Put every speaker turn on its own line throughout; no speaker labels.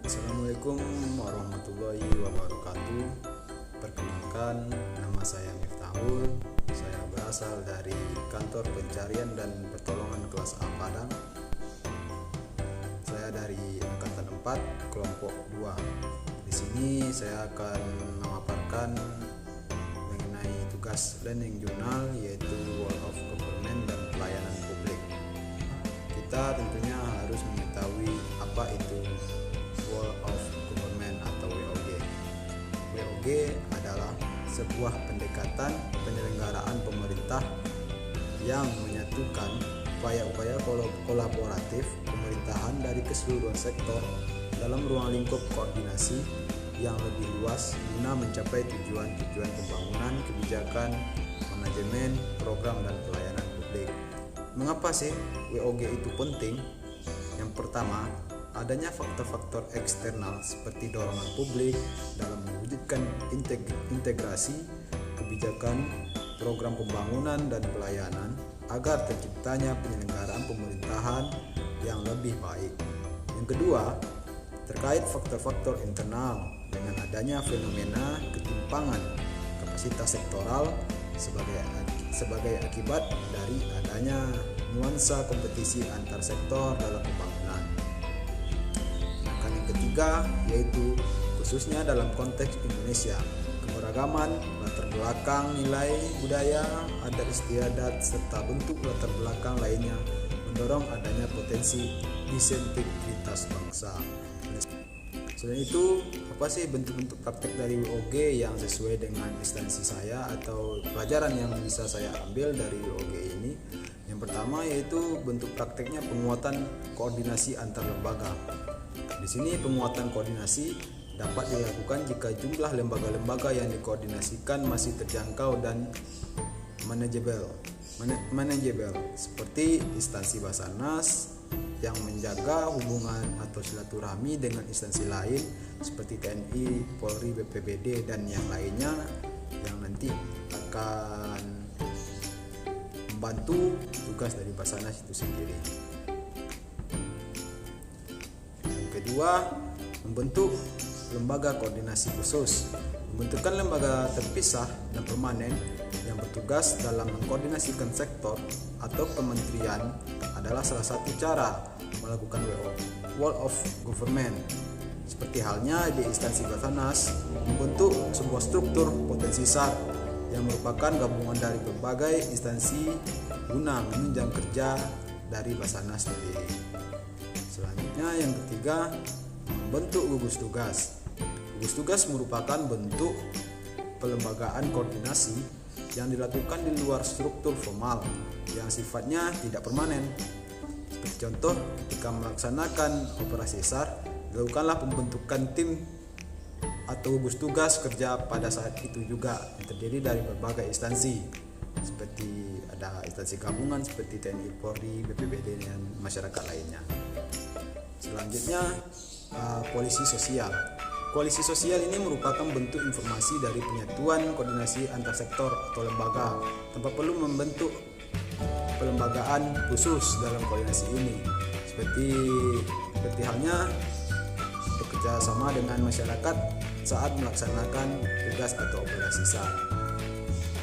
Assalamualaikum warahmatullahi wabarakatuh. Perkenalkan, nama saya Miftahul. Saya berasal dari Kantor Pencarian dan Pertolongan Kelas A Padang. Saya dari Angkatan 4, Kelompok 2. Di sini saya akan memaparkan mengenai tugas Learning Journal, yaitu World of Government dan Pelayanan Publik. Kita tentunya harus mengetahui apa itu World of Government atau WOG. WOG adalah sebuah pendekatan penyelenggaraan pemerintah yang menyatukan upaya-upaya kolaboratif pemerintahan dari keseluruhan sektor dalam ruang lingkup koordinasi yang lebih luas guna mencapai tujuan-tujuan pembangunan, kebijakan, manajemen, program, dan pelayanan publik. Mengapa sih WOG itu penting? Yang pertama, adanya faktor-faktor eksternal seperti dorongan publik dalam mewujudkan integrasi kebijakan, program pembangunan dan pelayanan agar terciptanya penyelenggaraan pemerintahan yang lebih baik. Yang kedua, terkait faktor-faktor internal dengan adanya fenomena ketimpangan kapasitas sektoral sebagai akibat dari adanya nuansa kompetisi antar sektor dalam pembangunan. Yang ketiga, yaitu khususnya dalam konteks Indonesia, keberagaman latar belakang nilai budaya, adat istiadat serta bentuk latar belakang lainnya mendorong adanya potensi disintegritas bangsa. Selain itu, apa sih bentuk-bentuk praktek dari WOG yang sesuai dengan instansi saya atau pelajaran yang bisa saya ambil dari WOG ini? Yang pertama yaitu bentuk prakteknya penguatan koordinasi antar lembaga. Di sini penguatan koordinasi dapat dilakukan jika jumlah lembaga-lembaga yang dikoordinasikan masih terjangkau dan manajeable, seperti instansi Basarnas yang menjaga hubungan atau silaturahmi dengan instansi lain seperti TNI, Polri, BPBD, dan yang lainnya yang nanti akan membantu tugas dari Basarnas itu sendiri. Kedua, membentuk lembaga koordinasi khusus. Membentukkan lembaga terpisah dan permanen yang bertugas dalam mengkoordinasikan sektor atau kementerian adalah salah satu cara melakukan World of Government. Seperti halnya di instansi Basarnas membentuk sebuah struktur potensi SAR yang merupakan gabungan dari berbagai instansi guna menunjang kerja dari Basarnas sendiri. Selanjutnya yang ketiga, membentuk gugus tugas. Gugus tugas merupakan bentuk pelembagaan koordinasi yang dilakukan di luar struktur formal yang sifatnya tidak permanen. Seperti contoh, ketika melaksanakan operasi SAR, dilakukanlah pembentukan tim atau gugus tugas kerja pada saat itu juga yang terdiri dari berbagai instansi seperti ada instansi gabungan seperti TNI, Polri, BPBD, dan masyarakat lainnya. Selanjutnya, koalisi sosial. Koalisi sosial ini merupakan bentuk informasi dari penyatuan koordinasi antar sektor atau lembaga tanpa perlu membentuk pelembagaan khusus dalam koordinasi ini, seperti halnya bekerja sama dengan masyarakat saat melaksanakan tugas atau operasi SAR.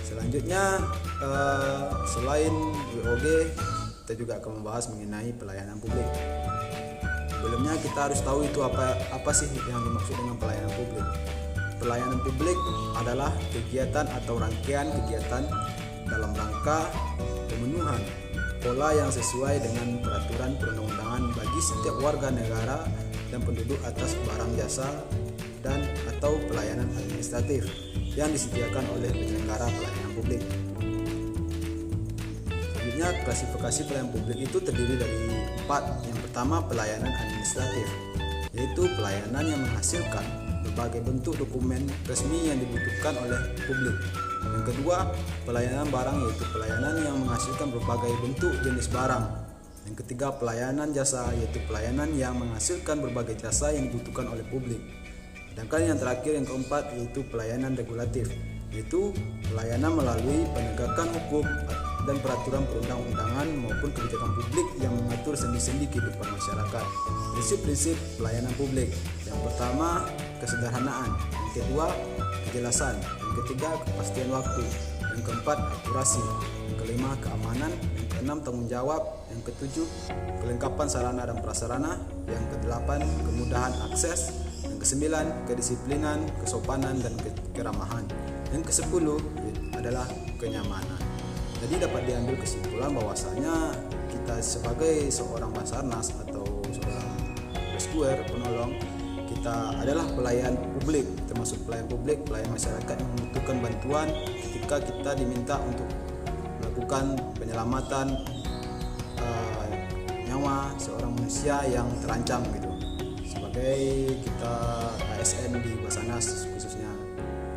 Selanjutnya, selain WOG, kita juga akan membahas mengenai pelayanan publik. Sebelumnya kita harus tahu itu apa sih yang dimaksud dengan pelayanan publik. Pelayanan publik adalah kegiatan atau rangkaian kegiatan dalam rangka pemenuhan pola yang sesuai dengan peraturan perundang-undangan bagi setiap warga negara dan penduduk atas barang jasa dan atau pelayanan administratif yang disediakan oleh penyelenggara pelayanan publik. Selanjutnya, klasifikasi pelayanan publik itu terdiri dari 4. Yang pertama, pelayanan administratif, yaitu pelayanan yang menghasilkan berbagai bentuk dokumen resmi yang dibutuhkan oleh publik. Yang kedua, pelayanan barang, yaitu pelayanan yang menghasilkan berbagai bentuk jenis barang. Yang ketiga, pelayanan jasa, yaitu pelayanan yang menghasilkan berbagai jasa yang dibutuhkan oleh publik. Sedangkan yang terakhir, yang keempat, yaitu pelayanan regulatif, yaitu pelayanan melalui penegakan hukum dan peraturan perundang-undangan maupun kebijakan publik yang mengatur sendi-sendi kehidupan masyarakat. Prinsip-prinsip pelayanan publik. Yang pertama, kesederhanaan. Yang kedua, kejelasan. Yang ketiga, kepastian waktu. Yang keempat, akurasi. Yang kelima, keamanan. Yang keenam, tanggung jawab. Yang ketujuh, kelengkapan sarana dan prasarana. Yang kedelapan, kemudahan akses. Yang kesembilan, kedisiplinan, kesopanan, dan keramahan. Yang kesepuluh adalah kenyamanan. Jadi dapat diambil kesimpulan bahwasanya kita sebagai seorang Basarnas atau seorang rescuer penolong, kita adalah pelayan publik, termasuk pelayan publik, pelayan masyarakat yang membutuhkan bantuan ketika kita diminta untuk melakukan penyelamatan nyawa seorang manusia yang terancam gitu. Sebagai kita ASN di Basarnas khususnya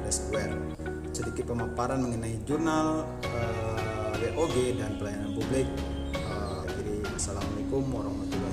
rescuer. Sedikit pemaparan mengenai jurnal WOG dan pelayanan publik. Jadi assalamualaikum warahmatullahi wabarakatuh.